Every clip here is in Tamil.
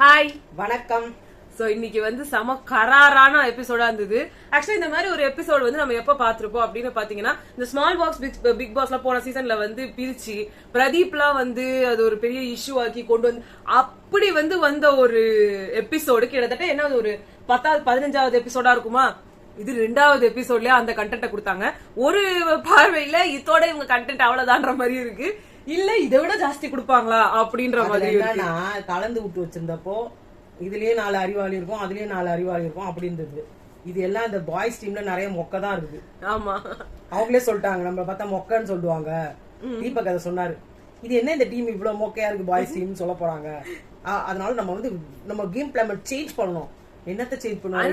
ஹாய் வணக்கம். சோ இன்னைக்கு வந்து செம கராரான எபிசோடா இருந்தது. ஆக்சுவலி இந்த மாதிரி ஒரு எபிசோட் வந்து நம்ம எப்ப பாத்திருப்போம் அப்படின்னு பாத்தீங்கன்னா, இந்த ஸ்மால் பாக்ஸ் பிக் பாஸ்ல போன சீசன்ல வந்து பிரிச்சு பிரதீப்லாம் வந்து அது ஒரு பெரிய இஷ்யூ ஆக்கி கொண்டு வந்து அப்படி வந்து வந்த ஒரு எபிசோடு கிட்டத்தட்ட என்ன ஒரு 15வது எபிசோடா இருக்குமா. இது 2வது எபிசோட்லயே அந்த கண்டென்ட் கொடுத்தாங்க. ஒரு பார்வையில இதோட இவங்க கண்டென்ட் அவ்வளவுதான்ற மாதிரி இருக்கு. இல்ல இதை விட ஜாஸ்தி கொடுப்பாங்களா அப்படின்ற மாதிரி கலந்து விட்டு வச்சிருந்தப்போ இதுலயே 4 அறிவாளி இருக்கும், அதுலயே 4 அறிவாளி இருக்கும் அப்படி இருந்தது. இது எல்லாம் இந்த பாய்ஸ் டீம்ல நிறைய மொக்க தான் இருக்குது. ஆமா, அவங்களே சொல்லிட்டாங்க, நம்ம பார்த்தா மொக்கன்னு சொல்லுவாங்க. தீபக் அதை சொன்னாரு, இது என்ன இந்த டீம் இவ்வளவு மொக்கையா இருக்கு பாய்ஸ் டீம் சொல்ல போறாங்க. அதனால நம்ம வந்து நம்ம கேம் பிளான் சேஞ்ச் பண்ணணும். என்னத்தை சேஞ்ச் பண்ணுவோம்?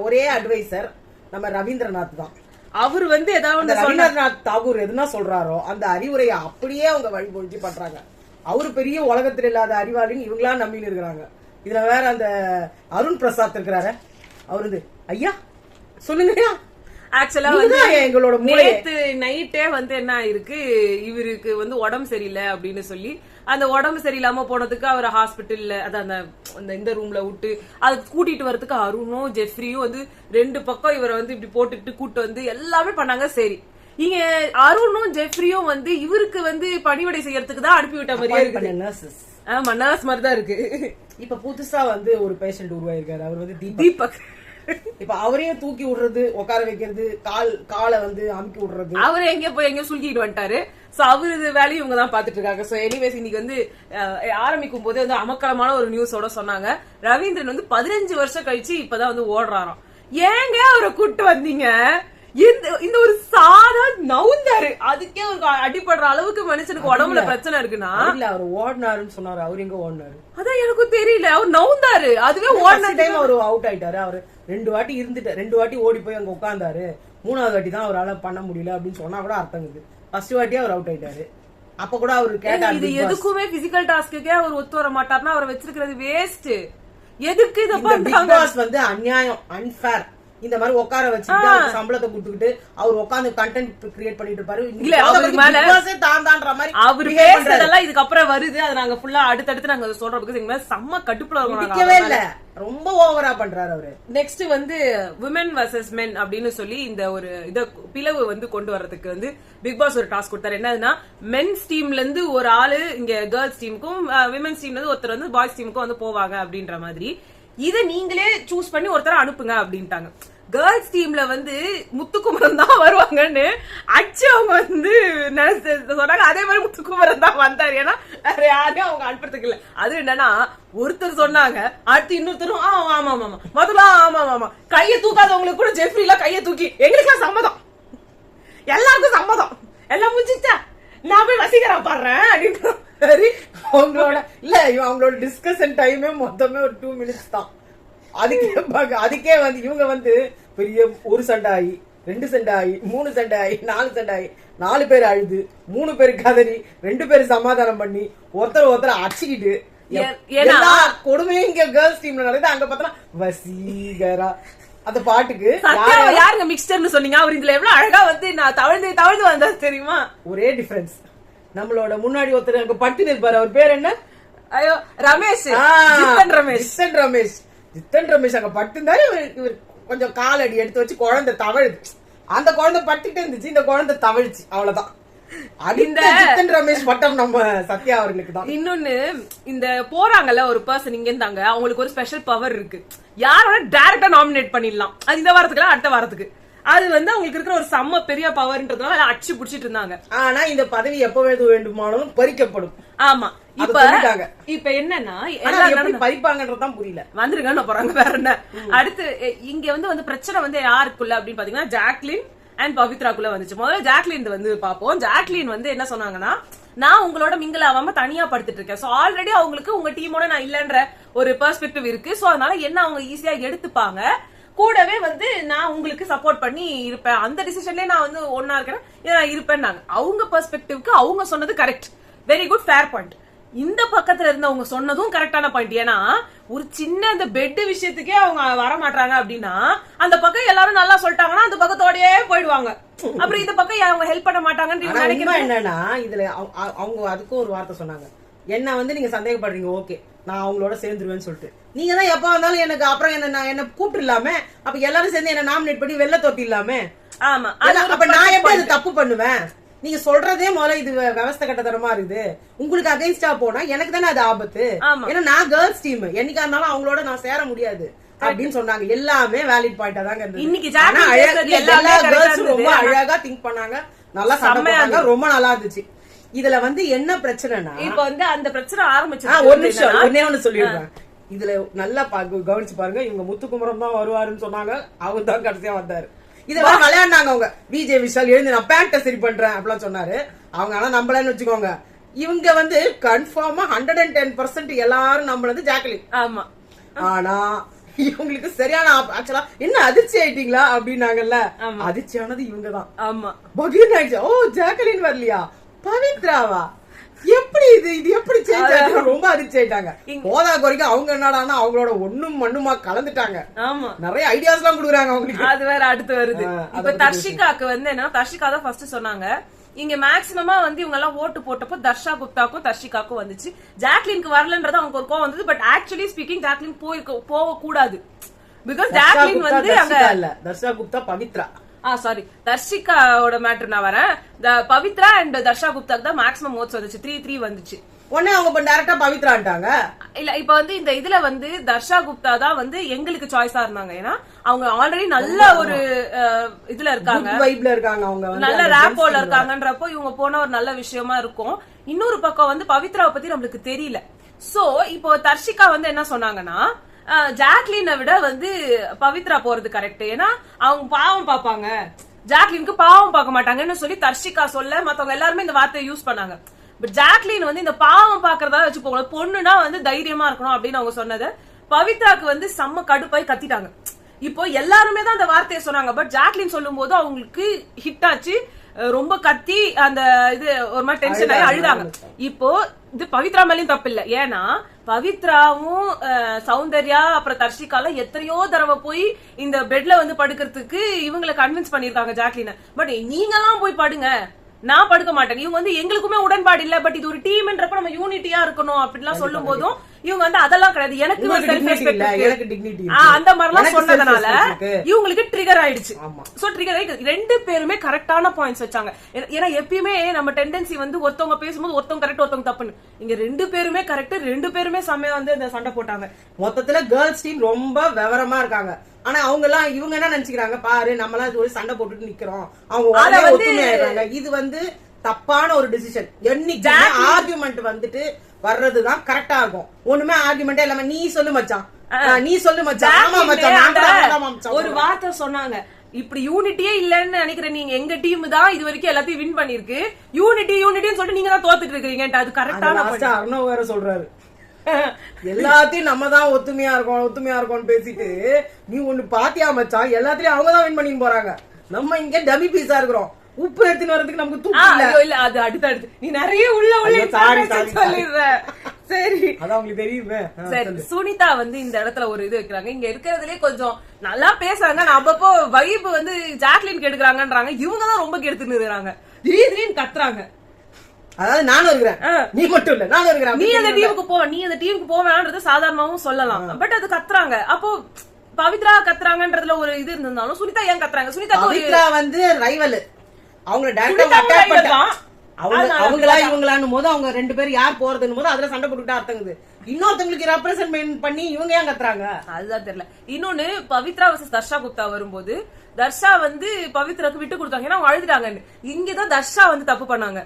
ஒரே அட்வைசர் நம்ம ரவீந்திரநாத் தான். அவர் வந்து ஏதாவது ரவீந்திரநாத் தாகூர் எதுனா சொல்றாரோ அந்த அறிவுரையை அப்படியே அவங்க வழிபொழிச்சு பண்றாங்க. அவரு பெரிய உலகத்துல இல்லாத அறிவாளின்னு இவங்களா நம்பின்னு இருக்கிறாங்க. இதுல வேற அந்த அருண் பிரசாத் இருக்கிறாரு, அவரு வந்து ஐயா சொல்லுங்க. ஆக்சுவலா வந்து எங்களோட நேத்து நைட்டே வந்து என்ன ஆயிருக்கு, இவருக்கு வந்து உடம்பு சரியில்லை அப்படின்னு சொல்லி அந்த உடம்பு சரியில்லாம போனதுக்கு அவர் ஹாஸ்பிட்டல்ல அதான் இந்த ரூம்ல விட்டு அது கூட்டிட்டு வரதுக்கு அருணும் ஜெஃப்ரியும் வந்து 2 பக்கம் இவரை வந்து இப்படி போட்டுக்கிட்டு கூட்டு வந்து எல்லாமே பண்ணாங்க. சரி, இங்க அருணும் ஜெஃப்ரியும் வந்து இவருக்கு வந்து பணிவிடை செய்யறதுக்கு தான் அனுப்பி விட்ட மாதிரியே இருக்கு. நர்ஸ் மாதிரி தான் இருக்கு. இப்ப புதுசா வந்து ஒரு பேஷண்ட் உருவாயிருக்காரு, அவர் வந்து தீபக். இப்ப அவரையும் தூக்கி விடுறது, உட்கார வைக்கிறது, காலை வந்து அமுக்கி விடுறது, அவரு எங்க போய் எங்க சுல்கிட்டு வந்துட்டாரு. சோ அவரு வேலையும் இவங்க தான் பாத்துட்டு இருக்காங்க. சோ எனிவேஸ் இன்னைக்கு வந்து ஆரம்பிக்கும் போது வந்து அமக்கலமான ஒரு நியூஸோட சொன்னாங்க, ரவீந்திரன் வந்து 15 வருஷம் கழிச்சு இப்பதான் வந்து ஓடுறாராம். ஏங்க அவரை கூட்டு வந்தீங்க? இந்த ஒரு சாதா நவுந்தாரு, அதுக்கே ஒரு அடிபடுற அளவுக்கு மனுஷனுக்கு உடம்புல பிரச்சனை இருக்குன்னா அவர் ஓடினாருன்னு சொன்னாரு. அவர் எங்க ஓடினாரு அதான் எனக்கு தெரியல. அவர் நவுந்தாரு, அதுவே ஓடின டைம் அவரு அவுட் ஆயிட்டாரு. அவரு 2 வாட்டி இருந்துட்டு 2 வாட்டி ஓடி போய் அங்க உட்கார்ந்தாரு. 3வது வாட்டி தான் அவரால பண்ண முடியல அப்படின்னு சொன்னா கூட அர்த்தம் இருக்குது. ஃபர்ஸ்ட் வாட்டி அவர் அவுட் ஆயிட்டாரு. அப்ப கூட அவரு கேட்டாரு, இது எதுக்குமே பிசிக்கல் டாஸ்க்குக்கே அவர் ஒத்து வர மாட்டாருன்னா அவரை வச்சிருக்கிறது வேஸ்ட். எதுக்கு இத பிக் பாஸ் வந்து அநியாயம், அன்ஃபேர். இந்த மாதிரி உட்கார வச்சுட்டு சம்பளத்தை கொடுத்துக்கிட்டு அவர் உட்காந்து கண்டென்ட் கிரியேட் பண்ணிட்டு இருப்பாரு. இல்ல அவருக்கு மேல அவர் பேசுறதெல்லாம் இதுக்கப்புறம் வருது. அதை நாங்க ஃபுல்லா அடுத்தடுத்து நாங்க சொல்றதுக்கு செம்ம கடுப்புல இல்ல, ரொம்ப ஓவரா பண்றாரு அவரு. நெக்ஸ்ட் வந்து விமென் வர்சஸ் மென் அப்படின்னு சொல்லி இந்த ஒரு இத பிளவு வந்து கொண்டு வர்றதுக்கு வந்து பிக் பாஸ் ஒரு டாஸ்க் கொடுத்தாரு. என்னதுன்னா, மென்ஸ் டீம்ல இருந்து ஒரு ஆளு இங்க கேர்ள்ஸ் டீமுக்கும், விமென்ஸ் டீம்ல இருந்து ஒருத்தர் வந்து பாய்ஸ் டீமுக்கும் வந்து போவாங்க அப்படின்ற மாதிரி. இதை நீங்களே சூஸ் பண்ணி ஒருத்தர அனுப்புங்க அப்படின்ட்டாங்க. கேர்ள்ஸ் டீம்ல வந்து முத்துக்குமரன் தான் வருவாங்கன்னு அச்சு அவங்க வந்து சொன்னாங்க. அதே மாதிரி முத்துக்குமரன் தான் வந்தாரு. ஏன்னா வேற யாரையும் அவங்க அனுப்புறதுக்கு இல்ல. அது என்னன்னா, ஒருத்தர் சொன்னாங்க, அடுத்து இன்னொருத்தரும் ஆமா ஆமா ஆமா முதல்ல ஆமா ஆமா கையை தூக்காதவங்களுக்கு கூட ஜெஃப்ரி எல்லாம் கையை தூக்கி எங்களுக்கெல்லாம் சம்மதம், எல்லாருக்கும் சம்மதம், எல்லாம் முடிஞ்சிச்சா நான் போய் வசீகரா பாடுறேன் அப்படின்னு. சரி, அவங்களோட இல்ல அவங்களோட டிஸ்கஷன் டைமே மொத்தமே ஒரு 2 மினிட்ஸ் தான். அதுக்கே வந்து இவங்க வந்து பெரிய 1 சண்டை ஆகி 2 சண்டை ஆகி 3 சண்டை ஆகி 4 சண்டை ஆகி 4 பேர் அழுது 3 பேர் கதறி 2 பேர் சமாதானம் பண்ணி ஒருத்தர் அடிச்சுக்கிட்டு கொடுமையும் இங்க கேர்ள்ஸ் டீம்ல நடக்குது. அங்க பார்த்தா வசீகரா அந்த பாட்டுக்கு யாருங்க மிக்சர்னு சொன்னீங்க. அவர் இதுல எவ்வளவு அழகா வந்து நான் தவழ்ந்து வந்தா தெரியுமா. ஒரே டிஃபரன்ஸ், நம்மளோட முன்னாடி ஒருத்தர் அங்க பட்டு நிற்பாரு, அவர் பேர் என்ன? ஐயோ ரமேஷ், ஜித்தன் ரமேஷ் அங்க பட்டுந்தாரு. இவர் கொஞ்சம் காலடி எடுத்து வச்சு குழந்தை தவழுது. அந்த குழந்தை பட்டுட்டு இருந்துச்சு, இந்த குழந்தை தவழிச்சு, அவ்வளவுதான். ஜித்தன் ரமேஷ் பட்டம் நம்ம சத்யா அவர்களுக்கு தான். இன்னொன்னு, இந்த போறாங்கல்ல ஒரு பர்சன் இங்க இருந்தாங்க, அவங்களுக்கு ஒரு ஸ்பெஷல் பவர் இருக்கு. யாரோட டைரக்டா நாமினேட் பண்ணிடலாம். அது இந்த வாரத்துக்கு அடுத்த வாரத்துக்கு. அது வந்து அவங்களுக்கு இருக்கிற ஒரு செம்ம பெரிய பவர்ன்றதுனால அடிச்சு புடிச்சிட்டு இருந்தாங்க. ஆனா இந்த பதவி எப்ப வேண்டுமானாலும் பறிக்கப்படும். ஆமா, இப்ப என்னன்னா பறிப்பாங்கன்றதுதான் புரியல. வந்துருங்க போறாங்க வேற என்ன. அடுத்து இங்க வந்து பிரச்சனை வந்து யாருக்குள்ள அப்படின்னு பாத்தீங்கன்னா, ஜாக்லின் அண்ட் பவித்ராக்குள்ள வந்துச்சு. முதல்ல ஜாக்லின் வந்து பாப்போம். ஜாக்லின் வந்து என்ன சொன்னாங்கன்னா, நான் உங்களோட மிங்கிள் ஆகாம தனியா படுத்துட்டு இருக்கேன். சோ ஆல்ரெடி அவங்களுக்கு உங்க டீமோட நான் இல்லன்ற ஒரு பெர்ஸ்பெக்டிவ் இருக்கு. சோ அதனால என்ன அவங்க ஈஸியா எடுத்துப்பாங்க. கூடவே வந்து நான் உங்களுக்கு சப்போர்ட் பண்ணி இருப்பேன், அந்த டிசிஷன்லயே நான் வந்து ஒன்னா இருக்கிறேன், நான் இருப்பேன். அவங்க பெர்ஸ்பெக்டிவ்க்கு அவங்க சொன்னது correct, very good, fair point. இந்த பக்கத்துல இருந்தவங்க சொன்னதும் கரெக்டான பாயிண்ட். ஏன்னா ஒரு சின்ன இந்த பெட் விஷயத்துக்கே அவங்க வர மாட்டாங்க அப்படின்னா, அந்த பக்கம் எல்லாரும் நல்லா சொல்லிட்டாங்கன்னா அந்த பக்கத்தோடயே போயிடுவாங்க. அப்புறம் இந்த பக்கம் அவங்க ஹெல்ப் பண்ண மாட்டாங்கன்னு நினைக்கிறேன். என்னன்னா இதுல அவங்க அதுக்கும் ஒரு வார்த்தை சொன்னாங்க, என்ன வந்து நீங்க சந்தேகப்படுறீங்க, ஓகே நான் அவங்களோட சேர்ந்துருவேன்னு சொல்லிட்டு நீங்க தான் எப்ப வந்தாலும் எனக்கு அப்புறம் என்ன கூப்பிட்டு இல்லாம அப்ப எல்லாரும் சேர்ந்து என்ன நாமினேட் பண்ணி வெளில தொட்டி இல்லாம ஆமா அப்ப நான் எப்படி அது தப்பு பண்ணுவேன்? நீங்க சொல்றதே முதல்ல இது விவசாய கட்டத்தரமா இருக்குது. உங்களுக்கு அகைன்ஸ்டா போனா எனக்கு தானே அது ஆபத்து. ஏன்னா நான் கேர்ள்ஸ் டீம், என்னைக்கா இருந்தாலும் அவங்களோட நான் சேர முடியாது அப்படின்னு சொன்னாங்க. எல்லாமே வேலிட் பாயிண்டா தாங்க இருந்தது. எல்லா கேர்ள்ஸும் ரொம்ப அழகா திங்க் பண்ணாங்க, நல்லா சமையாங்க, ரொம்ப நல்லா இருந்துச்சு. இதுல வந்து என்ன பிரச்சனைனா இப்ப வந்து அந்த பிரச்சனை ஆரம்பிச்சு ஒரு நிமிஷம் ஒன்னே ஒண்ணு சொல்லிடுறேன். இதுல நல்லா கவனிச்சு பாருங்க, இவங்க முத்துக்குமரம் தான் வருவாருன்னு சொன்னாங்க, அவர் தான் கடைசியா வந்தாரு. இதெல்லாம் விளையாண்டாங்க அவங்க. விஜய் விஷால் எழுந்து நான் பேண்ட சரி பண்றேன் அப்படிலாம் சொன்னாரு. அவங்க ஆனா நம்பலன்னு வச்சுக்கோங்க. இவங்க வந்து கன்ஃபார்மா 110% எல்லாரும் நம்பளது ஜாக்லின். ஆமா. ஆனா இவங்களுக்கு சரியான ஆக்சுவலா என்ன அதிர்ச்சி ஆயிட்டீங்களா அப்படின்னாங்கல்ல, அதிர்ச்சியானது இவங்கதான். ஆமா, பகீர் ஆயிடுச்சு. ஓ ஜாக்லின் வரலையா, பவித்ராவா, எப்படி இது எப்படி சேஞ்ச் ஆச்சு, ரொம்ப அதிர்ச்சி ஆயிட்டாங்க. போதா குறைக்கும் அவங்க என்னடானா அவங்களோட ஒண்ணும் மண்ணுமா கலந்துட்டாங்க. ஆமா, நிறைய ஐடியாஸ் எல்லாம் கொடுக்குறாங்க அவங்களுக்கு. அது வேற அடுத்து வருது. இப்ப தர்ஷிகாக்கு வந்து என்ன, தர்ஷிகா தான் ஃபர்ஸ்ட் சொன்னாங்க. இங்க மேக்ஸிமமா வந்து இவங்க எல்லாம் ஓட்டு போட்டப்போ தர்ஷா குப்தாக்கும் தர்ஷிகாக்கும் வந்துச்சு. ஜாக்லினுக்கு வரலன்றது அவங்க ஒரு கோவம் வந்தது. பட் ஆக்சுவலி ஸ்பீக்கிங் ஜாக்லின் போக கூடாது. பிகாஸ் ஜாக்லின் வந்து அங்க தர்ஷா குப்தா பவித்ரா சாரி தர்ஷிகாவோட மேட்டர் நான் வரேன். பவித்ரா அண்ட் தர்ஷா குப்தாக்கு தான் மேக்ஸிமம் ஓட்ஸ் வந்துச்சு. 3-3 வந்துச்சு. உடனே அவங்க டைரக்டா பவித்ரான்ட்டாங்க. இல்ல இப்ப வந்து இந்த இதுல வந்து தர்ஷா குப்தா தான் வந்து எங்களுக்கு சாய்ஸா இருந்தாங்க. ஏன்னா அவங்க ஆல்ரெடி நல்ல ஒரு இதுல இருக்காங்க, வைப்ல இருக்காங்க, அவங்க நல்ல ரேப்போல இருக்காங்கன்றப்போ இவங்க போன ஒரு நல்ல விஷயமா இருக்கும். இன்னொரு பக்கம் வந்து பவித்ராவை பத்தி நம்மளுக்கு தெரியல. சோ இப்போ தர்ஷிகா வந்து என்ன சொன்னாங்கன்னா, ஜாக்லினை விட வந்து பவித்ரா போறது கரெக்ட். ஏன்னா அவங்க பாவம் பாப்பாங்க, ஜாக்லினுக்கு பாவம் பார்க்க மாட்டாங்கன்னு சொல்லி தர்ஷிகா சொல்ல மத்தவங்க எல்லாருமே இந்த வார்த்தையை யூஸ் பண்ணாங்க. பட் ஜாக்லின் வந்து இந்த பாவம் பாக்குறதா வச்சு போகல, பொண்ணுனா வந்து தைரியமா இருக்கணும் அப்படின்னு அவங்க சொன்னது பவித்ராக்கு வந்து செம்ம கடுப்பாய் கத்திட்டாங்க. இப்போ எல்லாருமே தான் அந்த வார்த்தையை சொன்னாங்க. பட் ஜாக்லின் சொல்லும் போது அவங்களுக்கு ஹிட் ஆச்சு, ரொம்ப கத்தி அந்த இது ஒரு மாதிரி டென்ஷன் ஆகி அழுதாங்க. இப்போ இது பவித்ரா மேலயும் தப்பு இல்ல. ஏன்னா பவித்ராவும் சௌந்தர்யா அப்புறம் தர்ஷிகால எத்தனையோ தடவை போய் இந்த பெட்ல வந்து படுக்கிறதுக்கு இவங்களை கன்வின்ஸ் பண்ணிருக்காங்க ஜாக்லின. பட் நீங்க எல்லாம் போய் படுங்க, நான் படுக்க மாட்டேன். இவங்க வந்து எங்களுக்குமே உடன்பாடு இல்ல, பட் இது ஒரு டீம்ன்றப்ப நம்ம யூனிட்டியா இருக்கணும் அப்படின்லாம் சொல்லும் போதும் இவங்க வந்து அதெல்லாம் கிடையாது, எனக்கு அந்த மாதிரிலாம் சொன்னதுனால இவங்களுக்கு ட்ரிகர் ஆயிடுச்சு. சோ ட்ரிகர் ஆயிடுச்சு. ரெண்டு பேருமே கரெக்டான பாயிண்ட்ஸ் வச்சாங்க. ஏன்னா எப்பயுமே நம்ம டெண்டன்சி வந்து ஒருத்தவங்க பேசும்போது ஒருத்தவங்க கரெக்ட் ஒருத்தவங்க தப்புன்னு, இங்க ரெண்டு பேருமே கரெக்ட், ரெண்டு பேருமே செம்மையா வந்து இந்த சண்டை போட்டாங்க. மொத்தத்துல கேர்ள்ஸ் டீம் ரொம்ப விவரமா இருக்காங்க. ஆனா அவங்க எல்லாம் இவங்க என்ன நினைச்சுக்கிறாங்க, பாரு நம்ம எல்லாம் ஒரு சண்டை போட்டுட்டு நிக்கிறோம், அவங்க ஒத்துமையாயிடுறாங்க. இது வந்து தப்பான ஒரு டிசிஷன். என்னைக்கு ஆர்குமெண்ட் வந்துட்டு வர்றதுதான் கரெக்டா இருக்கும். ஒண்ணுமே ஆர்குமெண்டே இல்லாம நீ சொல்லு மச்சான், நீ சொல்லு மச்சான், ஆமா மச்சான் ஒரு வார்த்தை சொன்னாங்க. இப்படி யூனிட்டியே இல்லன்னு நினைக்கிறேன், நீங்க எங்க டீம் தான் இது வரைக்கும் எல்லாத்தையும் வின் பண்ணிருக்கு, யூனிட்டின்னு சொல்லிட்டு நீங்க தான் தோத்துட்டு இருக்கீங்க. அது கரெக்டான அர்ணவ் வேற சொல்றாரு, எல்லாத்தையும் நம்ம தான் ஒத்துமையா இருக்கோம் பேசிட்டு நீ ஒண்ணு பாத்தியா மச்சான், எல்லாத்தையும் அவங்க தான் வின் பண்ணி போறாங்க, நம்ம இங்க டமி பீஸா இருக்கிறோம், உப்பு எடுத்துன்னு வரதுக்கு நமக்கு தூக்கம் இல்ல. அது அடுத்து நீ நிறைய உள்ள சொல்லிடுற. சரி அதான் உங்களுக்கு தெரியுமே. சரி, சுனிதா வந்து இந்த இடத்துல ஒரு இது வைக்கிறாங்க. இங்க இருக்கிறதுலயே கொஞ்சம் நல்லா பேசுறாங்க. நான் அப்பப்போ வைப் வந்து ஜாக்லின் கெடுக்கிறாங்கன்றாங்க, இவங்க தான் ரொம்ப கெடுத்துன்னு இருக்காங்க, திடீர்னு கத்துறாங்க. அதாவது நானும் இருக்கிறேன், நீ மட்டும் இல்ல நானும் இருக்கிறேன், நீ அந்த டீமுக்கு போவேன்றது சாதாரணமாவும் சொல்லலாம். பட் அது கத்துறாங்க. அப்போ பவித்ரா கத்துறாங்கன்றதுல ஒரு இது இருந்தாலும் சுனிதா ஏன் கத்துறாங்க? சுனிதா வந்து ரைவல், அவங்கள டைரக்டா அவங்களா இவங்களான்னு போது அவங்க ரெண்டு பேரும் யார் போறதுன்னு போது அதுல சண்டை போட்டுக்கிட்டா அர்த்தங்குது. இன்னொருத்தவங்களுக்கு ரெப்ரசன்ட் பண்ணி இவங்க ஏன் கத்துறாங்க அதுதான் தெரியல. இன்னொன்னு பவித்ரா வர்சஸ் தர்ஷா குப்தா வரும்போது தர்ஷா வந்து பவித்ராக்கு விட்டு கொடுத்தாங்க, ஏன்னா அவங்க அழுதுட்டாங்கன்னு. இங்கதான் தர்ஷா வந்து தப்பு பண்ணாங்க.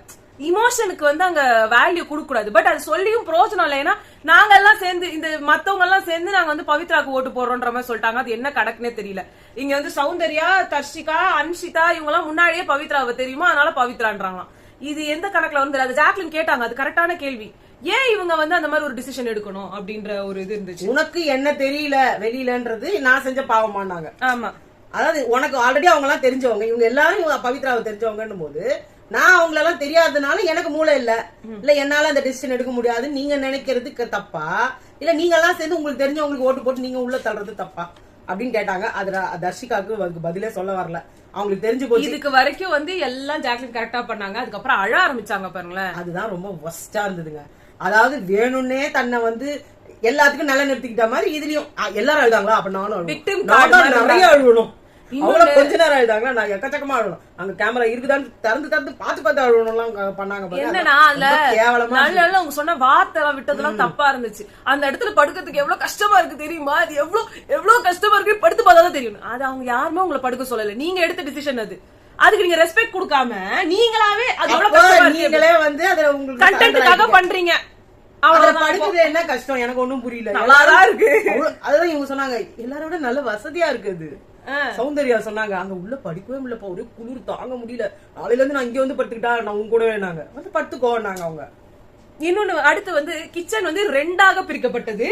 இமோஷனுக்கு வந்து அங்க வேல்யூ கொடுக்க கூடாது. பட் அது சொல்லியும் பிரோஜனம் இல்லை. ஏன்னா நாங்க எல்லாம் சேர்ந்து இந்த மத்தவங்க எல்லாம் சேர்ந்து நாங்க வந்து பவித்ராக்கு ஓட்டு போடுறோன்ற மாதிரி சொல்லிட்டாங்க. அது என்ன கணக்குன்னே தெரியல. இங்க வந்து சௌந்தர்யா, தர்ஷிகா, அன்ஷிதா இவங்க எல்லாம் முன்னாடியே பவித்ராவை தெரியுமா, அதனால பவித்ரான்றாங்க. இது எந்த கணக்குல வந்து அது ஜாக்லின் கேட்டாங்க, அது கரெக்டான கேள்வி. ஏன் இவங்க வந்து அந்த மாதிரி ஒரு டிசிஷன் எடுக்கணும் அப்படின்ற ஒரு இது இருந்துச்சு. உனக்கு என்ன தெரியல வெளியிலன்றது நான் செஞ்ச பாவமானாங்க. ஆமா, அதாவது உனக்கு ஆல்ரெடி அவங்க எல்லாம் தெரிஞ்சவங்க, இவங்க எல்லாரும் பவித்ராவை தெரிஞ்சவங்கன்னு போது நான் அவங்களெல்லாம் தெரியாதனால எனக்கு மூளை இல்ல என்னால அந்த டிசிஷன் எடுக்க முடியாது நீங்க நினைக்கிறதுக்கு தப்பா, இல்ல நீங்க எல்லாம் சேர்ந்து உங்களுக்கு தெரிஞ்சவங்களுக்கு ஓட்டு போட்டு நீங்க உள்ள தள்ளுறது தப்பா அப்படின்னு கேட்டாங்க. அதுல தர்ஷிகாவுக்கு பதிலே சொல்ல வரல, அவங்களுக்கு தெரிஞ்சு போச்சு. இதுக்கு வரைக்கும் வந்து எல்லாம் ஜாக்லின் கரெக்டா பண்ணாங்க, அதுக்கப்புறம் அழ ஆரம்பிச்சாங்க பாருங்களேன். அதுதான் ரொம்ப ஒஸ்டா இருந்ததுங்க. அதாவது வேணும்னே தன்னை வந்து எல்லாத்துக்கும் நல்லா நிறுத்திக்கிட்ட மாதிரி இதுலயும் எல்லாரும் அழுதாங்களா அப்ப நானும் Victim நிறைய அழுவணும். அவ்வளவு கொஞ்ச நேரம் ஆயிட்டாங்க. நான் எக்கச்சக்கமா அழுவணும். அங்க கேமரா இருக்குதான்னு திறந்து பார்த்து அழுவணும்லாம் பண்ணாங்க. என்னன்னா அதுல நல்ல அவங்க சொன்ன வார்த்தை விட்டதெல்லாம் தப்பா இருந்துச்சு. அந்த இடத்துல படுக்கிறதுக்கு எவ்வளவு கஷ்டமா இருக்கு தெரியுமா? அது எவ்வளவு கஷ்டமா இருக்கு படுத்து பார்த்தாதான் தெரியும். அது அவங்க யாருமே உங்களை படுக்க சொல்லல. நீங்க எடுத்த டிசிஷன் அது. அதுக்கு நீங்க ரெஸ்பெக்ட் கொடுக்காம நீங்களாவே அது எவ்வளவு கஷ்டமா இருக்கு. நீங்களே வந்து அதுல உங்களுக்கு கண்டென்ட்காக பண்றீங்க. அவ்வளவு படுக்கிறது என்ன கஷ்டம் எனக்கு ஒண்ணும் புரியல. நல்லாதான் இருக்கு. அதுதான் இவங்க சொன்னாங்க எல்லாரோட நல்ல வசதியா இருக்குது. சௌந்தர்யா சொன்னாங்க அங்க உள்ள படிக்கவே முடியலப்பா, ஒரே குளிர் தாங்க முடியல, நாளையில இருந்து நான் இங்க வந்து படுத்துக்கிட்டா நான் உங்க கூட வேணாங்க வந்து படுத்துக்கோன்னாங்க அவங்க. இன்னொன்னு அடுத்து வந்து கிச்சன் வந்து 2ஆக பிரிக்கப்பட்டது.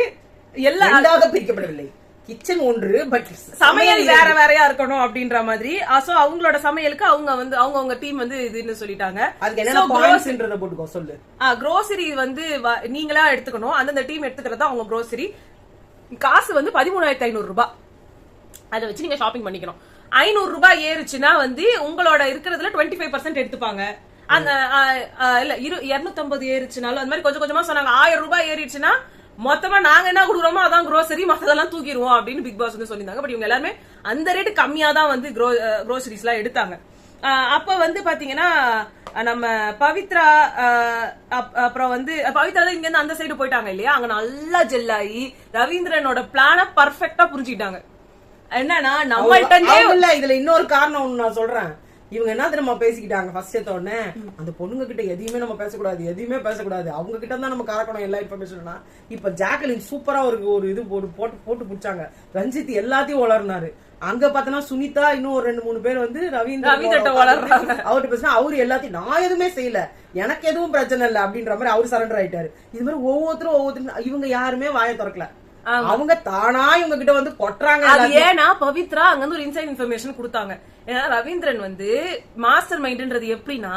எல்லாம் 2ஆக பிரிக்கப்படவில்லை. கிச்சன் ஒன்று, பட் சமையல் வேற வேறையா இருக்கணும் அப்படின்ற மாதிரி. சோ அவங்களோட சமையலுக்கு அவங்க வந்து அவங்க டீம் வந்து இதுன்னு சொல்லிட்டாங்க. அதுக்கு என்ன பாயிண்ட்ஸ்ன்றத போட்டுக்கோ சொல்லு. grocery வந்து நீங்களா எடுத்துக்கணும். அந்த டீம் எடுத்துக்கிறதா அவங்க grocery. காசு வந்து 13,500 ரூபாய். அதை வச்சு நீங்க ஷாப்பிங் பண்ணிக்கணும். 500 ரூபாய் ஏறுச்சுன்னா வந்து உங்களோட இருக்கிறதுல 25% எடுத்துப்பாங்க. அந்த இல்ல 250 ஏறிச்சுனாலும் அந்த மாதிரி கொஞ்சம் கொஞ்சமா சொன்னாங்க. 1000 ரூபாய் ஏறிடுச்சுன்னா மொத்தமா நாங்க என்ன கொடுக்குறோமோ அதான் grocery, மத்ததெல்லாம் தூக்கிடுவோம் அப்படின்னு பிக் பாஸ் வந்து சொல்லியிருந்தாங்க. பட் இவங்க எல்லாருமே அந்த ரேட்டு கம்மியா தான் வந்து groceries எல்லாம் எடுத்தாங்க. அப்ப வந்து பாத்தீங்கன்னா நம்ம பவித்ரா அப்புறம் வந்து பவித்ரா இங்க இருந்து அந்த சைடு போயிட்டாங்க இல்லையா, அங்க நல்லா ஜெல்லாயி ரவீந்திரனோட பிளான பர்ஃபெக்டா புரிஞ்சுக்கிட்டாங்க. என்னன்னா நம்மள்ட்ட இதுல இன்னொரு காரணம் ஒண்ணு நான் சொல்றேன். இவங்க என்ன தெரியுமா பேசிக்கிட்டாங்க ஃபர்ஸ்ட் எடுத்த உடனே, அந்த பொண்ணுங்க கிட்ட எதையுமே நம்ம பேசக்கூடாது, அவங்க கிட்ட தான் நம்ம கறக்கணும் எல்லா இன்ஃபர்மேஷன். இப்ப ஜாக்கலின் சூப்பரா ஒரு இது போட்டு புடிச்சாங்க. ரஞ்சித் எல்லாத்தையும் வளர்னாரு. அங்க பாத்தனா சுனிதா இன்னும் ஒரு 2-3 பேர் வந்து ரவீந்திர வளர்றாங்க. அவர்கிட்ட பேசினா அவரு எல்லாத்தையும் நான் எதுவுமே செய்யல, எனக்கு எதுவும் பிரச்சனை இல்ல அப்படின்ற மாதிரி அவரு சரண்டர் ஆயிட்டாரு. இது மாதிரி ஒவ்வொருத்தரும் இவங்க யாருமே வாயை திறக்கல. அவங்க தானா இவங்க கிட்ட வந்து கொட்டுறாங்க. ஏன்னா பவித்ரா அங்க வந்து ஒரு இன்சைட் இன்ஃபர்மேஷன் கொடுத்தாங்க. ஏன்னா ரவீந்திரன் வந்து மாஸ்டர் மைண்ட்ன்றது எப்படின்னா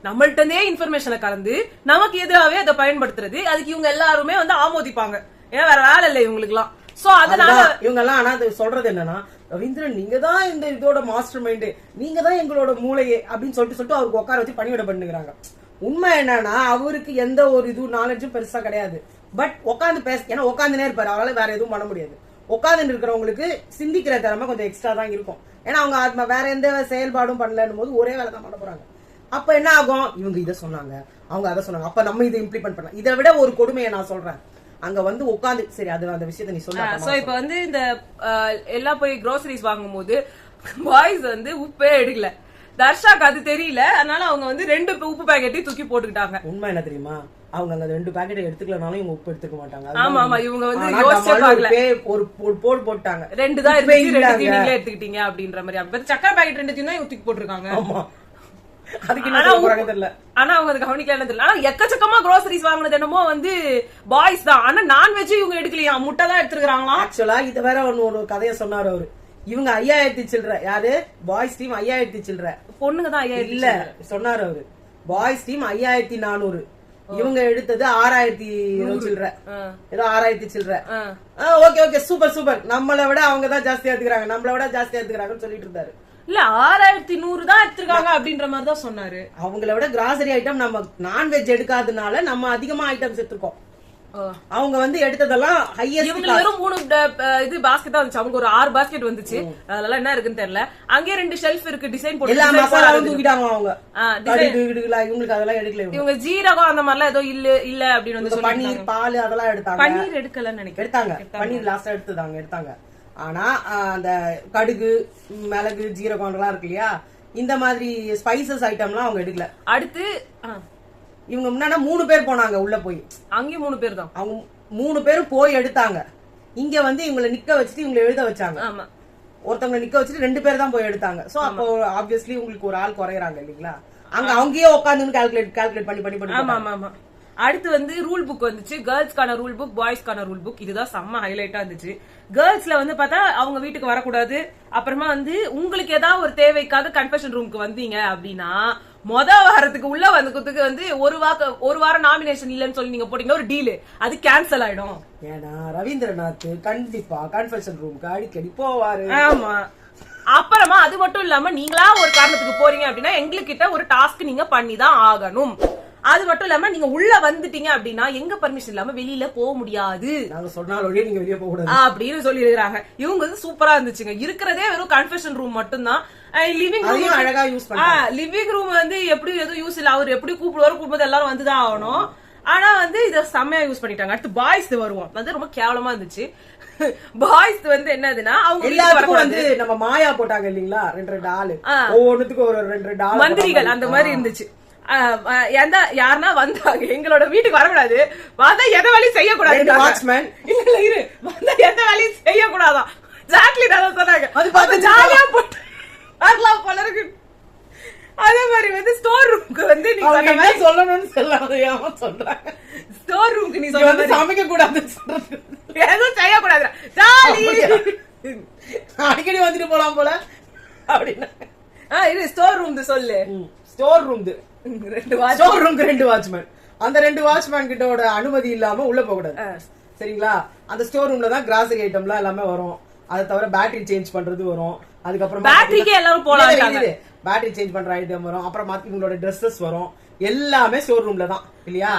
நம்மள்ட்டே இன்ஃபர்மேஷனை கலந்து நமக்கு எதிராகவே அதை பயன்படுத்துறது. அதுக்கு இவங்க எல்லாருமே வந்து ஆமோதிப்பாங்க. ஏன்னா வேற வேலை இல்லை இவங்களுக்கு எல்லாம். சோ அதனால இவங்க எல்லாம் ஆனா சொல்றது என்னன்னா, ரவீந்திரன் நீங்க தான் இந்த இதோட மாஸ்டர் மைண்ட், நீங்க தான் எங்களோட மூளையே அப்படின்னு சொல்லிட்டு அவருக்கு உட்கார வச்சு பணிவிட பண்ணுகிறாங்க. உண்மை என்னன்னா அவருக்கு எந்த ஒரு இது நாலேஜும் பெருசா கிடையாது. பட் உட்காந்து ஏன்னா உட்காந்துனே இருப்பாரு, அவரால் வேற எதுவும் பண்ண முடியாது. உட்காந்து இருக்கிறவங்களுக்கு சிந்திக்கிற திறமை கொஞ்சம் எக்ஸ்ட்ரா தான் இருக்கும். ஏன்னா அவங்க வேற எந்த செயல்பாடும் பண்ணலன்னு போது ஒரே வேலை தான் பண்ண போறாங்க. அப்ப என்ன ஆகும், இவங்க இதை சொன்னாங்க அவங்க அதை சொன்னாங்க, அப்ப நம்ம இதை இம்ப்ளிமெண்ட் பண்ணலாம். இதை விட ஒரு கொடுமையை நான் சொல்றேன். அங்க வந்து உட்காந்து சரி அது அந்த விஷயத்த நீ சொல்ல. இப்ப வந்து இந்த எல்லாம் போய் groceries வாங்கும் போது பாய்ஸ் வந்து உப்பே எடுக்கல. தர்ஷாக்கு அது தெரியல, அதனால அவங்க வந்து 2 உப்பு பாக்கெட்டையும் தூக்கி போட்டுக்கிட்டாங்க. உண்மை என்ன தெரியுமா, அவங்க அந்த 2 பாக்கெட் எடுத்துக்கலனாலும் இவங்க உப்பு எடுத்துக்க மாட்டாங்க. ஆமா இவங்க வந்து ஒரு போடு போட்டாங்க. 2 தான் இருந்துச்சு, நீங்களே எடுத்துக்கிட்டீங்க அப்படின்ற மாதிரி. அப்ப சக்கரை பாக்கெட் 2 தான் தூக்கி போட்டுருக்காங்க. அதுக்கு என்ன போறாங்க தெரியல. ஆனா அவங்க அது கவனிக்கல தெரியல. ஆனா எக்கச்சக்கமா groceries வாங்குனது என்னமோ வந்து பாய்ஸ் தான். ஆனா நான்வெஜ் இவங்க எடுக்கலையா, முட்டை தான் எடுத்துக்கிறாங்களா. ஆக்சுவலா இது வேற ஒரு கதையை சொன்னாரு அவரு. இவங்க 5000 சில்லற, யாரு பாய்ஸ் டீம் 5000 சில்லற, பொண்ணுங்க தான் 5000 இல்ல சொன்னாரு அவரு. பாய்ஸ் டீம் 5400, இவங்க எடுத்தது 6000 சில்லற, ஏதோ 6000 சில்லற. ஓகே சூப்பர், நம்மளை விட அவங்க தான் ஜாஸ்தியா எடுத்துக்கிறாங்க, நம்மளை விட ஜாஸ்தியா எடுத்துக்கிறாங்கன்னு சொல்லிட்டு இருந்தாரு. இல்ல 6100 தான் எடுத்துருக்காங்க அப்படின்ற மாதிரி தான் சொன்னாரு. அவங்கள விட கிராசரி ஐட்டம் நம்ம நான்வெஜ் எடுக்காதனால நம்ம அதிகமா ஐட்டம்ஸ் எடுத்துருக்கோம். அவங்க வந்து எடுத்ததெல்லாம் ஹையஸ்ட். இவங்க வெறும் 3 இது பாஸ்கெட் தான் வந்துச்சு. அவங்க ஒரு 6 பாஸ்கெட் வந்துச்சு. அதெல்லாம் என்ன இருக்குன்னு தெரியல. அங்கேயே 2 ஷெல்ஃப் இருக்கு, டிசைன் போட்டு எல்லா மசாலாவும் தூக்கிட்டாங்க அவங்க. இவங்களுக்கு அதெல்லாம் எடுக்கல. இவங்க ஜீரகம் அந்த மாதிரிலாம் ஏதோ இல்ல அப்படின்னு வந்து பன்னீர் பால் அதெல்லாம் எடுத்தாங்க. பன்னீர் எடுக்கலன்னு நினைக்கிறேன். எடுத்தாங்க, பன்னீர் லாஸ்டா எடுத்தாங்க. ஆனா அந்த கடுகு மிளகு ஜீரகம் எல்லாம் இருக்கு இல்லையா, இந்த மாதிரி ஸ்பைசஸ் ஐட்டம்லாம் அவங்க எடுக்கல. அடுத்து இவங்க முன்னாடி 3 பேர் போனாங்க உள்ள போய். அங்கேயும் 3 பேர் தான். அவங்க 3 பேரும் போய் எடுத்தாங்க. இங்க வந்து இவங்களை நிக்க வச்சுட்டு இவங்களை எழுத வச்சாங்க. ஆமா, ஒருத்தவங்களை நிக்க வச்சுட்டு 2 பேர் தான் போய் எடுத்தாங்க. சோ அப்போ ஆப்வியஸ்லி உங்களுக்கு ஒரு ஆள் குறையறாங்க இல்லீங்களா. அங்க அங்கேயே உட்காந்து கால்குலேட் பண்ணி. ஆமா. அடுத்து வந்து ரூல் புக் வந்துச்சு. கேர்ள்ஸ்க்கான ரூல் புக், பாய்ஸ்க்கான ரூல் புக். இதுதான் செம்ம ஹைலைட்டா இருந்துச்சு. கேர்ள்ஸ்ல வந்து பார்த்தா அவங்க வீட்டுக்கு வரக்கூடாது. அப்புறமா வந்து உங்களுக்கு ஏதாவது ஒரு தேவைக்காக கன்ஃபெஷன் ரூமுக்கு வந்தீங்க அப்படின்னா வாரத்துக்கு உள்ள வந்ததுக்கு வந்து ஒரு வாரம் நாமினேஷன் இல்லன்னு சொல்லி நீங்க போட்டீங்கன்னா ஒரு டீல் அது கேன்சல் ஆயிடும். ஏன்னா ரவீந்திரநாத் கண்டிப்பா கன்ஃபெஷன் ரூமுக்கு அடிக்கடி போவாரு. ஆமா. அப்புறமா அது மட்டும் இல்லாம நீங்களா ஒரு காரணத்துக்கு போறீங்க அப்படின்னா எங்களுக்கு கிட்ட ஒரு டாஸ்க் நீங்க பண்ணிதான் ஆகணும். அது மட்டும் இல்லாம நீங்க உள்ள வந்துட்டீங்க அப்படின்னா எங்க பர்மிஷன் இல்லாம வெளியில போக முடியாது, நாங்க சொன்னாலும் நீங்க வெளியே போக கூடாது அப்படின்னு சொல்லி இருக்காங்க. இவங்க வந்து சூப்பரா இருந்துச்சுங்க. இருக்கிறதே வெறும் கன்ஃபெஷன் ரூம் மட்டும்தான். லிவிங் ரூம் அழகா யூஸ் பண்ணாங்க. லிவிங் ரூம் வந்து எப்படி எதுவும் யூஸ் இல்ல, அவர் எப்படி கூப்பிடுவாரு எல்லாரும் வந்துதான் ஆகணும். ஆனா வந்து இத செம்மையா யூஸ் பண்ணிட்டாங்க. அடுத்து பாய்ஸ் வருவோம், வந்து ரொம்ப கேவலமா இருந்துச்சு. பாய்ஸ் வந்து என்னதுன்னா அவங்க எல்லாருக்கும் வந்து நம்ம மாயா போட்டாங்க இல்லீங்களா, 2 ஆளு, ஒவ்வொன்னுத்துக்கும் ஒரு 2 ஆளு மந்திரிகள் அந்த மாதிரி இருந்துச்சு. யாருன்னா வந்தாங்க எங்களோட வீட்டுக்கு வரக்கூடாது, வந்தா எந்த வேலையும் செய்யக்கூடாது, வாட்ச்மேன் இல்ல இரு வந்தா எந்த வேலையும் செய்யக்கூடாதான். ஜாக்லின் அதான் சொன்னாங்க. அது பார்த்து ஜாலியா போட்டு அதெல்லாம் போல இருக்கு. அதே மாதிரி வந்து ஸ்டோர் ரூமுக்கு வந்து நீ என்ன சொல்லணும்னு சொல்லாதையாம சொல்றாங்க. ஸ்டோர் ரூமுக்கு நீ சொல்ல சமைக்க கூடாது, எதுவும் செய்யக்கூடாது, ஜாலி அடிக்கடி வந்துட்டு போலாம் போல அப்படின்னா. இது ஸ்டோர் ரூம் சொல்லு. Store room 2 watchman. அந்த 2 வாட்ச்மேன் கிட்டோட அனுமதி இல்லாம உள்ள போக கூடாது, சரிங்களா? அந்த ஸ்டோர் ரூம்ல தான் கிராசரி ஐட்டம்லாம் எல்லாமே வரும். அதை தவிர பேட்டரி சேஞ்ச் பண்றது வரும். அதுக்கப்புறம் பேட்டரிக்கே எல்லாரும் போலாம், பேட்டரி சேஞ்ச் பண்ற ஐட்டம் வரும். அப்புறம் இவங்களோட ட்ரெஸ்ஸஸ் வரும். எல்லாமே ஸ்டோர் ரூம்ல தான் இல்லையா?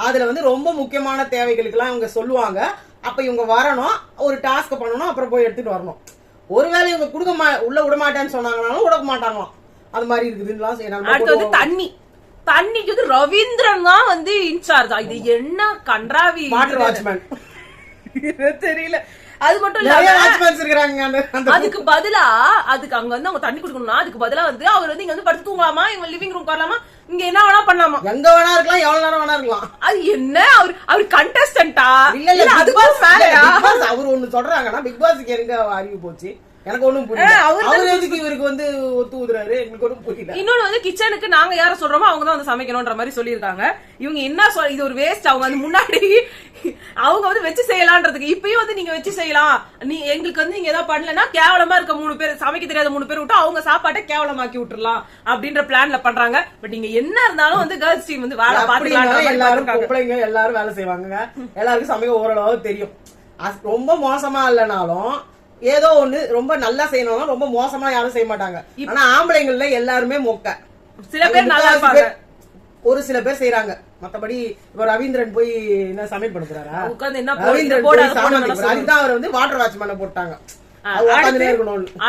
அதுல வந்து ரொம்ப முக்கியமான தேவைகளுக்கு எல்லாம் இவங்க சொல்லுவாங்க. அப்ப இவங்க வரணும், ஒரு டாஸ்க் பண்ணணும், அப்புறம் போய் எடுத்துட்டு வரணும். ஒருவேளை இவங்க உள்ள விட மாட்டேன்னு சொன்னாங்கனாலும் விட மாட்டாங்களாம். அது மாதிரி இருக்குதுன்னு. அடுத்து வந்து தண்ணிக்கு வந்து ரவீந்திரன் தான் வந்து இன்சார்ஜ். இது என்ன கன்றாவி வாட்டர் வாட்ச்மேன் தெரியல. அது மட்டும் இல்ல, அதுக்கு பதிலா அங்க வந்து அவங்க தண்ணி குடுக்கணும்னா அதுக்கு பதிலா வந்து அவர் வந்து இங்க வந்து படுத்து தூங்கலாமா, இவங்க லிவிங் ரூம் வரலாமா, இங்க என்ன வேணா பண்ணலாமா, எங்க வேணா இருக்கலாம், எவ்வளவு நேரம் வேணா இருக்கலாம். அது என்ன அவர் கண்டஸ்டன்டா? இல்ல அதுக்கும் மேலயா அவர் ஒண்ணு சொல்றாங்கன்னா பிக் பாஸ்க்கு எங்க அறிவு போச்சு? எனக்கு ஒண்ணும் புரியல. அவரு எதுக்கு இவருக்கு வந்து ஒத்து ஊதுறாரு? எனக்கு ஒண்ணும் புரியல. இன்னொன்னு வந்து கிச்சனுக்கு நாங்க யார சொல்றோமோ அவங்க தான் வந்து சமைக்கணும்ன்ற மாதிரி சொல்லியிருக்காங்க. இவங்க என்ன இது ஒரு வேஸ்ட். அவங்க வந்து முன்னாடி அவங்க வந்து வச்சு செய்யலான்றதுக்கு இப்பயும் வந்து நீங்க வச்சு செய்யலாம், நீ எங்களுக்கு வந்து நீங்க ஏதாவது பண்ணலன்னா கேவலமா இருக்க 3 பேர், சமைக்க தெரியாத 3 பேர் விட்டு அவங்க சாப்பாட்டை கேவலமாக்கி விட்டுறலாம் அப்படின்ற பிளான்ல பண்றாங்க. பட் நீங்க என்ன இருந்தாலும் வந்து கேர்ள்ஸ் டீம் வந்து வேலை பாத்துக்கலாம். எல்லாரும் வேலை செய்வாங்க, எல்லாருக்கும் சமைக்க ஓரளவு தெரியும். ரொம்ப மோசமா இல்லனாலும் ஏதோ ஒண்ணு ரொம்ப நல்லா செய்யணும், ரொம்ப மோசமா யாரும் செய்ய மாட்டாங்க. ஆனா ஆம்பளைங்கள்ல எல்லாருமே மொக்க. சில பேர் நல்லா இருப்பாங்க, ஒரு சில பேர் செய்யறாங்க. மத்தபடி இப்ப ரவீந்திரன் போய் என்ன சமையல் பண்ண போறாரா? அதுதான் அவர் வந்து வாட்டர் வாட்ச்மேன போட்டாங்க.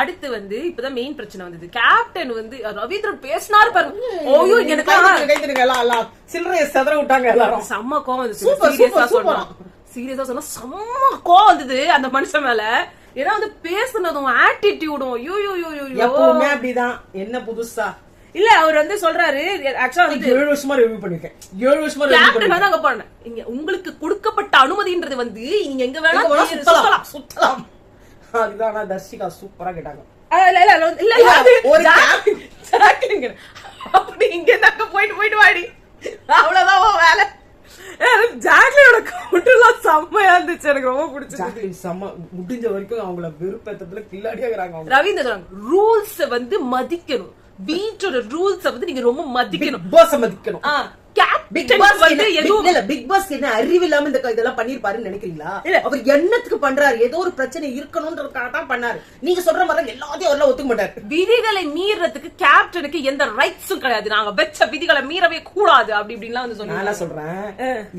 அடுத்து வந்து இப்பதான் மெயின் பிரச்சனை வந்தது. கேப்டன் வந்து ரவீந்திரன் பேசினாரு பாருங்க, ஓயோ எனக்கு சில்லறைய செதற விட்டாங்க எல்லாரும். செம்ம கோவம் வந்து சீரியஸா சொன்னா செம்ம கோவம் வந்தது அந்த மனுஷன் மேல. ஏன்னா வந்து பேசுனதும் ஆட்டிடியூடும் எப்பவுமே அப்படிதான். என்ன புதுசா இல்ல அவர் வந்து சொல்றாரு. ஆக்சுவலா 7 வருஷமா ரிவ்யூ பண்ணிருக்கேன். 7 வருஷமா கேப்டன் வந்து அங்க போறேன். இங்க உங்களுக்கு கொடுக்கப்பட்ட அனுமதின்றது வந்து நீங்க எங்க வேணா சுத்தலாம். அதுதான் தர்ஷிகா சூப்பரா கேட்டாங்க. அப்படி இங்க நாங்க போயிட்டு வாடி, அவ்வளவுதான் வேலை. ஜாக்லினோட கவுண்டர்லாம் செம்மையா இருந்துச்சு, எனக்கு ரொம்ப பிடிச்சது. செம்ம முடிஞ்ச வரைக்கும் அவங்கள வெறுப்பேத்தத்துல கில்லாடியாக்குறாங்க. ரவீந்திரன் ரூல்ஸ் வந்து மதிக்கணும், வீட்டோட ரூல்ஸ் வந்து நீங்க ரொம்ப மதிக்கணும், மதிக்கணும். பிக் பாஸ் என்ன அறிவு இல்லாம இந்த இதெல்லாம் பண்ணிருப்பாருன்னு நினைக்கிறீங்களா? அவர் என்னத்துக்கு பண்றாரு? ஏதோ ஒரு பிரச்சனை இருக்கணும்ன்றதுக்காக தான் பண்ணாரு. நீங்க சொல்ற மாதிரி எல்லாத்தையும் அவர்லாம் ஒத்துக்க மாட்டாரு. விதிகளை மீறதுக்கு கேப்டனுக்கு எந்த ரைட்ஸும் கிடையாது. நாங்க வெச்ச விதிகளை மீறவே கூடாது அப்படி இப்படின்லாம் வந்து சொன்னா நான் சொல்றேன்.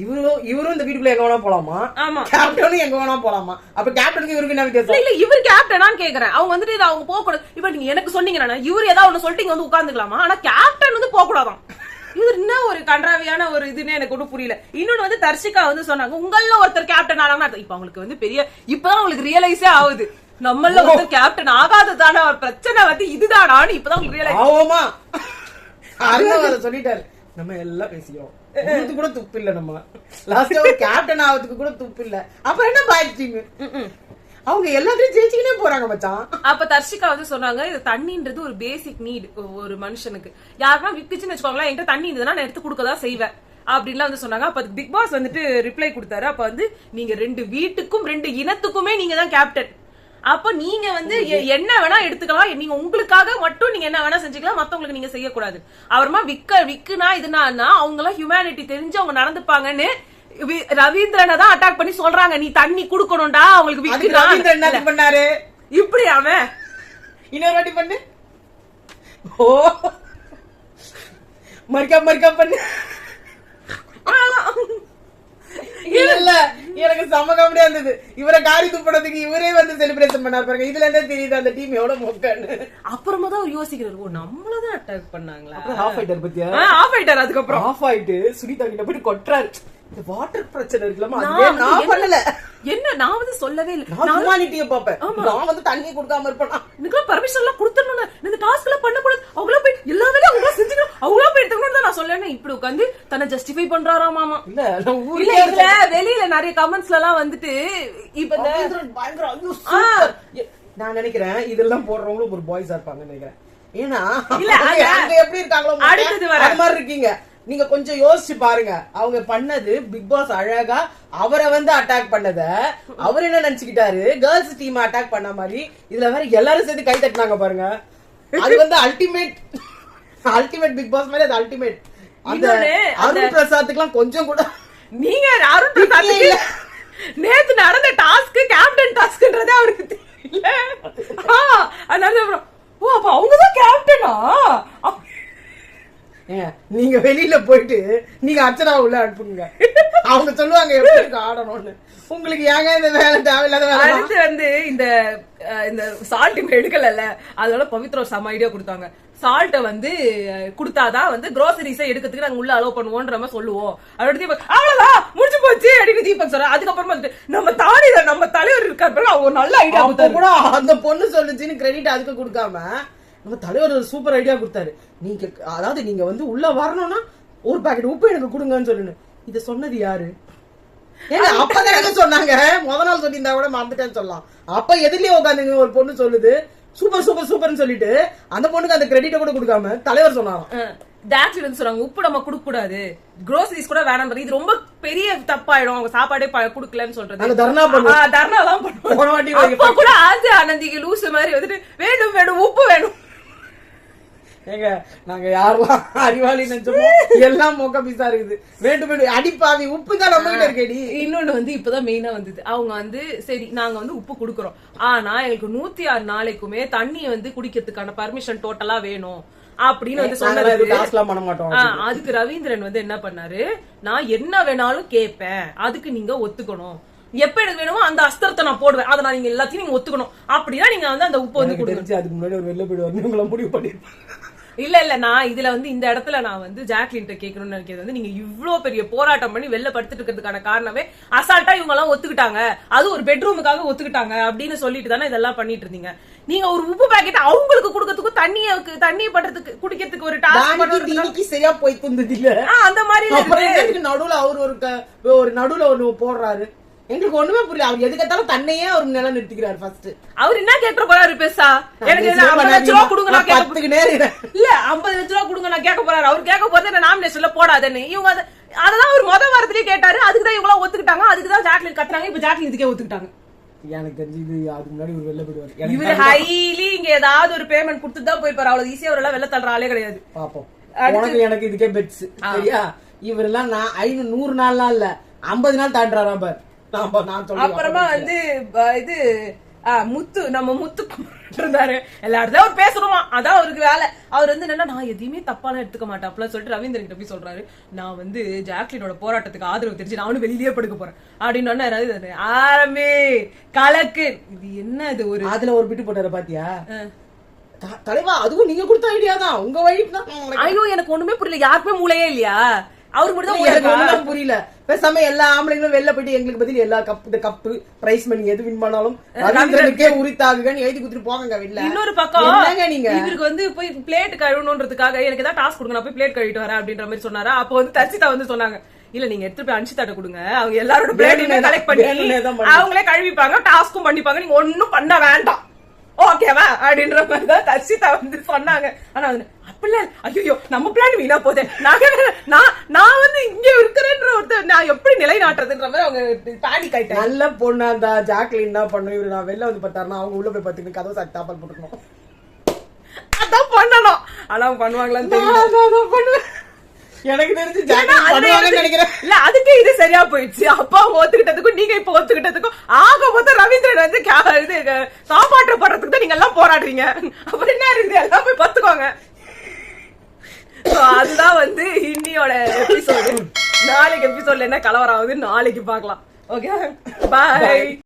இவரும் இந்த வீட்டுக்குள்ள எங்க வேணா போலாமா? ஆமா, கேப்டனும் எங்க வேணா போலாமா? அப்ப கேப்டனுக்கு இவருக்கு என்ன வித்தியாசம்? இல்ல இவர் கேப்டனான்னு கேக்குறேன். அவங்க வந்துட்டு இதை அவங்க போக கூடாது. இப்ப நீங்க எனக்கு சொன்னீங்கன்னா இவரு ஏதாவது ஒண்ணு சொல்லிட்டு வந்து உட்கார்ந்துக்கலாமா? ஆனா கேப்டன் வந்து போக கூடாதான். இது என்ன ஒரு கன்றாவியான ஒரு இதுன்னு எனக்கு ஒன்றும் புரியல. இன்னொன்னு வந்து தர்ஷிகா வந்து சொன்னாங்க உங்கள ஒருத்தர் கேப்டன் ஆனாங்கன்னா இப்ப அவங்களுக்கு வந்து பெரிய இப்பதான் அவங்களுக்கு ரியலைஸே ஆகுது நம்மள ஒருத்தர் கேப்டன் ஆகாததான ஒரு பிரச்சனை வந்து இதுதானான்னு இப்பதான் உங்களுக்கு ரியலைஸ் ஆகுமா. சொல்லிட்டாரு. நம்ம எல்லாம் பேசியோம், கூட துப்பு இல்ல. நம்ம லாஸ்ட் ஒரு கேப்டன் ஆகிறதுக்கு கூட துப்பு இல்ல. அப்புறம் என்ன பாய்ச்சிங்க? அவங்க எல்லாத்தையும் ஜெயிச்சுக்கிட்டே போறாங்க மச்சான். அப்ப தர்ஷிகா வந்து சொன்னாங்க இது தண்ணின்றது ஒரு பேசிக் நீட் ஒரு மனுஷனுக்கு. யாருன்னா வித்துச்சுன்னு வச்சுக்கோங்களேன், என்கிட்ட தண்ணி இருந்ததுன்னா நான் எடுத்து கொடுக்கதான் செய்வேன் அப்படின்லாம் வந்து சொன்னாங்க. அப்ப பிக் பாஸ் வந்துட்டு ரிப்ளை கொடுத்தாரு. அப்ப வந்து நீங்க 2 வீட்டுக்கும் 2 இனத்துக்குமே நீங்க தான் கேப்டன். அப்ப நீங்க வந்து என்ன வேணா எடுத்துக்கலாம், நீங்க உங்களுக்காக மட்டும் நீங்க என்ன வேணா செஞ்சுக்கலாம், மத்தவங்களுக்கு நீங்க செய்யக்கூடாது. அப்புறமா விக்குனா இதுனா அவங்க எல்லாம் ஹியூமனிட்டி தெரிஞ்சு அவங்க நடந்துப்பாங்கன்னு ரவீந்திரனை தான் அட்டாக் பண்ணி சொல்றாங்க. நீ தண்ணி குடுக்கணும்டா அவங்களுக்கு. ரவீந்திரன் பண்ணாரு இப்படி அவன் இன்னொரு வாட்டி பண்ணு. ஓ மர்க்கா பண்ணு. இல்ல எனக்கு செம காமெடியா இருந்தது. இவரை காரி துப்புறதுக்கு இவரே வந்து செலிப்ரேஷன் பண்ணாரு பாருங்க. இதுல இருந்தே தெரியுது அந்த டீம் எவ்வளவு மொக்கன்னு. அப்புறமா தான் அவர் யோசிக்கிறாரு, நம்மளதான் அட்டாக் பண்ணாங்களா. ஆஃப் ஆயிட்டாரு பத்தியா? ஆஃப் ஆயிட்டாரு. அதுக்கப்புறம் ஆஃப் ஆயிட்டு சுனிதா கிட்ட போயிட்டு கொட்டுறாரு. இந்த வாட்டர் பிரச்சனை இருக்குல்லமா, நான் பண்ணல. என்ன நான் வந்து சொல்லவே இல்ல. நான் ஹியூமானிட்டியை பாப்பேன். நான் வந்து தண்ணி கொடுக்காம இருப்பேனா? எனக்கு பர்மிஷன் எல்லாம் கொடுத்துடணும். இந்த டாஸ்க் எல்லாம் பண்ண கூடாது. அவங்கள போய் எல்லா வேலையும் அவங்க செஞ்சுக்கணும். அவங்கள போய் எடுத்துக்கணும் தான் நான் சொல்லேன்னு இப்படி உட்காந்து தன்னை ஜஸ்டிஃபை பண்றாரா மாமா. இல்ல இல்ல வெளியில நிறைய கமெண்ட்ஸ்ல எல்லாம் வந்துட்டு இப்ப பயங்கர நான் நினைக்கிறேன் இதெல்லாம் போடுறவங்களும் ஒரு பாய்ஸா இருப்பாங்கன்னு நினைக்கிறேன். ஏன்னா அங்க எப்படி இருக்காங்களோ அது மாதிரி இருக்கீங்க. நீங்க கொஞ்சம் யோசிச்சு பாருங்க. அவங்க பண்ணது பிக் பாஸ் அழகா அவரை வந்து அட்டாக் பண்ணத அவர் என்ன நினைச்சுக்கிட்டாரு, கேர்ள்ஸ் டீம் அட்டாக் பண்ண மாதிரி. இதுல வேற எல்லாரும் சேர்ந்து கை தட்டினாங்க பாருங்க. அது வந்து அல்டிமேட் பிக் பாஸ் மாதிரி. அது அல்டிமேட். அந்த அருண் பிரசாத்துக்குலாம் கொஞ்சம் கூட நீங்க அருண் பிரசாத் நேத்து நடந்த டாஸ்க் கேப்டன் டாஸ்க்ன்றதே அவருக்கு தெரியல. அதனால ஓ அப்ப அவங்கதான் கேப்டனா? நீங்க வெளியில போயிட்டு நீங்க அர்ச்சனா உள்ள அனுப்புங்க. அவங்க சொல்லுவாங்க எப்படி ஆடணும்னு. உங்களுக்கு ஏங்க இந்த வேலை தேவையில்லாத வேலை. அடுத்து வந்து இந்த சால்ட் எடுக்கல, அதோட பவித்ரா செம ஐடியா கொடுத்தாங்க. சால்ட்ட வந்து குடுத்தாதான் வந்து groceries எடுக்கிறதுக்கு நாங்க உள்ள அலோவ் பண்ணுவோன்ற மாதிரி சொல்லுவோம். அதோட அவ்வளவுதான் முடிச்சு போச்சு அப்படின்னு தீபக் சொல்ற. அதுக்கப்புறமா நம்ம தலைவர் இருக்காரு, அவங்க நல்ல ஐடியா கூட அந்த பொண்ணு சொல்லுச்சுன்னு கிரெடிட் அதுக்கு கொடுக்காம நம்ம தலைவர் ஒரு சூப்பர் ஐடியா கொடுத்தாரு. நீங்க அதாவது நீங்க வந்து உள்ள வரணும்னா ஒரு பாக்கெட் உப்பு எனக்கு கொடுங்கன்னு சொல்லணும். இத சொன்னது யாரு? அப்பதான் சொன்னாங்க. முத நாள் சொல்லியிருந்தா கூட மறந்துட்டேன்னு சொல்லலாம். அப்ப எதிரிலே உட்காந்துங்க ஒரு பொண்ணு சொல்லுது சூப்பர் சூப்பர் சூப்பர்னு சொல்லிட்டு அந்த பொண்ணுக்கு அந்த கிரெடிட்ட கூட கொடுக்காம தலைவர் சொன்னாராம். டாக்டர் வந்து சொல்றாங்க உப்பு நம்ம குடுக்க கூடாது, groceries கூட வேணாம், இது ரொம்ப பெரிய தப்பாயிடும், அவங்க சாப்பாடே குடுக்கலன்னு சொல்றது. தர்ணா தான் பண்ணுவோம். அப்ப கூட ஆனந்திக்கு லூசு மாதிரி வந்துட்டு வேணும் வேணும் உப்பு வேணும். ஏங்க நாங்க யாரெல்லாம் அறிவாளி நினைச்சோமோ எல்லாம் மொக்க பீஸா இருக்குது. வேண்டும் அடிப்பாவி உப்பு தான் நம்ம கிட்ட இருக்கேடி. இன்னொன்னு வந்து இப்பதான் மெயினா வந்தது. அவங்க வந்து சரி நாங்க வந்து உப்பு குடுக்கறோம், ஆனா எங்களுக்கு 106 நாளைக்குமே தண்ணி வந்து குடிக்கிறதுக்கான பர்மிஷன் டோட்டலா வேணும் அப்படின்னு வந்து சொன்னாரு. அதுக்கு ரவீந்திரன் வந்து என்ன பண்ணாரு, நான் என்ன வேணாலும் கேட்பேன், அதுக்கு நீங்க ஒத்துக்கணும், எப்ப எனக்கு வேணுமோ அந்த அஸ்திரத்தை நான் போடுவேன், அதை நான் நீங்க எல்லாத்தையும் நீங்க ஒத்துக்கணும் அப்படின்னா நீங்க வந்து அந்த உப்பு வந்து கொடுங்க. அதுக்கு முன்னாடி ஒரு வெளில போயிடுவாரு முடிவு பண்ணிருப்பேன். இல்ல நான் இதுல வந்து இந்த இடத்துல நான் வந்து ஜாக்லின் கேட்கணும்னு நினைக்கிறது வந்து, நீங்க இவ்வளவு பெரிய போராட்டம் பண்ணி வெளில படுத்துட்டு இருக்கிறதுக்கான காரணமே அசால்ட்டா இவங்க எல்லாம் ஒத்துக்கிட்டாங்க, அது ஒரு பெட்ரூமுக்காக ஒத்துக்கிட்டாங்க அப்படின்னு சொல்லிட்டு தானே இதெல்லாம் பண்ணிட்டு இருந்தீங்க. நீங்க ஒரு உப்பு பாக்கெட் அவங்களுக்கு கொடுக்கறதுக்கும் தண்ணி பண்றதுக்கு குடிக்கிறதுக்கு ஒரு டாஸ்க் சரியா போய் தந்தது இல்ல. அந்த மாதிரி நடுவுல அவரு ஒரு நடுவுல ஒண்ணு போடுறாரு. எங்களுக்கு ஒண்ணுமே புரியல. அவர் எதுக்கத்தாலும் தன்னையே அவர் நிலை நிறுத்திக்கிறாரு. ஃபர்ஸ்ட் அவர் என்ன கேட்க போறாரு பேசா, எனக்கு 50 லட்சம் ரூபா கொடுங்க நான் கேட்கறதுக்கு நேரம் இல்ல 50 லட்சம் ரூபா கொடுங்க நான் கேட்க போறாரு. அவர் கேட்க போறது நாமினேஷன்ல போடாதுன்னு இவங்க அதெல்லாம் ஒரு முத வாரத்திலேயே கேட்டாரு. அதுக்குதான் இவங்க எல்லாம் ஒத்துக்கிட்டாங்க. அதுக்குதான் ஜாக்லின் கத்துறாங்க. இப்ப ஜாக்லின் இதுக்கே ஒத்துக்கிட்டாங்க. எனக்கு தெரிஞ்சு இது அதுக்கு முன்னாடி ஒரு வெளில போயிடுவாரு. இவரு ஹைலி இங்க ஏதாவது ஒரு பேமெண்ட் கொடுத்துட்டு தான் போயிருப்பாரு. அவ்வளவு ஈஸியா அவரெல்லாம் வெளில தள்ளுற ஆளே கிடையாது. பாப்போம். எனக்கு இதுக்கே பெட்ஸ் சரியா. இவரெல்லாம் நான் 100 நாள்லாம் இல்ல 50 நாள் தாண்டாராம் பாரு. அப்புறமா வந்து இது முத்து நம்ம முத்து இருந்தாரு, எல்லாரும் அவர் பேசணுமா, அதான் அவருக்கு வேலை. அவர் வந்து என்னன்னா நான் எதையுமே தப்பாலாம் எடுத்துக்க மாட்டேன் அப்படிலாம் சொல்லிட்டு ரவீந்திரன் கிட்ட போய் சொல்றாரு, நான் வந்து ஜாக்லினோட போராட்டத்துக்கு ஆதரவு தெரிஞ்சு நானும் வெளியிலேயே படுக்க போறேன் அப்படின்னு ஆரம்பி கலக்கு. இது என்ன இது ஒரு அதுல ஒரு பிட்டு போட்டாரு பாத்தியா தலைவா? அதுவும் நீங்க கொடுத்த ஐடியா தான், உங்க வழி தான். ஐயோ எனக்கு ஒண்ணுமே புரியல, யாருக்குமே மூளையே இல்லையா? அவருக்கு மட்டும் புரியல. பேசாம எல்லா ஆம்பளைங்களும் வெளில போயிட்டு எங்களுக்கு பதில் எல்லா கப்பு பிரைஸ் மணி எது வின் பண்ணாலும் ரவீந்திரனுக்கே உரித்தாகுன்னு எழுதி குடுத்துட்டு போங்க வெளில. இன்னொரு பக்கம் நீங்க இவருக்கு வந்து போய் பிளேட் கழுவணுன்றதுக்காக எனக்கு ஏதாவது டாஸ்க் கொடுங்க, நான் போய் பிளேட் கழுவிட்டு வரேன் அப்படின்ற மாதிரி சொன்னாரா. அப்போ வந்து தர்ஷிதா வந்து சொன்னாங்க, இல்ல நீங்க எடுத்து போய் அன்ஷிதாட்ட கொடுங்க, அவங்க எல்லாரோட பிளேட்டையுமே கலெக்ட் பண்ணி அவங்களே கழுவிப்பாங்க, டாஸ்க்கும் பண்ணிப்பாங்க, நீங்க ஒன்னும் பண்ண வேண்டாம் ஓகேவா அப்படின்ற மாதிரிதான் தர்ஷிதா வந்து சொன்னாங்க. ஆனா அப்படிலாம் ஐயோ நம்ம பிளான் வீணா போதே, நான் வந்து இங்க இருக்கிறேன்ற ஒருத்தர் நான் எப்படி நிலைநாட்டுறதுன்ற மாதிரி அவங்க பேனிக் ஆயிட்டாங்க. நல்ல பொண்ணா இருந்தா ஜாக்லின் தான் பண்ணும். இவரு நான் வெளில வந்து பார்த்தாருன்னா அவங்க உள்ள போய் பார்த்துக்கணும், கதவை சாத்தி தாப்பால் போட்டுக்கணும், அதான் பண்ணணும். ஆனா பண்ணுவாங்களான்னு தெரியல. எனக்கு தெரிஞ்சு நினைக்கிறேன். இல்ல அதுக்கு இது சரியா போயிடுச்சு. அப்பா அவங்க ஒத்துக்கிட்டதுக்கும் நீங்க இப்ப ஒத்துக்கிட்டதுக்கும் ஆக மொத்தம் ரவீந்திரன் வந்து இது காப்பாற்றப்படுறதுக்கு தான் நீங்க எல்லாம் போராடுறீங்க. அப்புறம் என்ன இருக்குது, எல்லாம் போய் பத்துக்கோங்க. அதுதான் வந்து இன்னியோட எபிசோடு. நாளைக்கு எபிசோட்ல என்ன கலவரம் ஆகுது நாளைக்கு பார்க்கலாம். ஓகே, பாய்.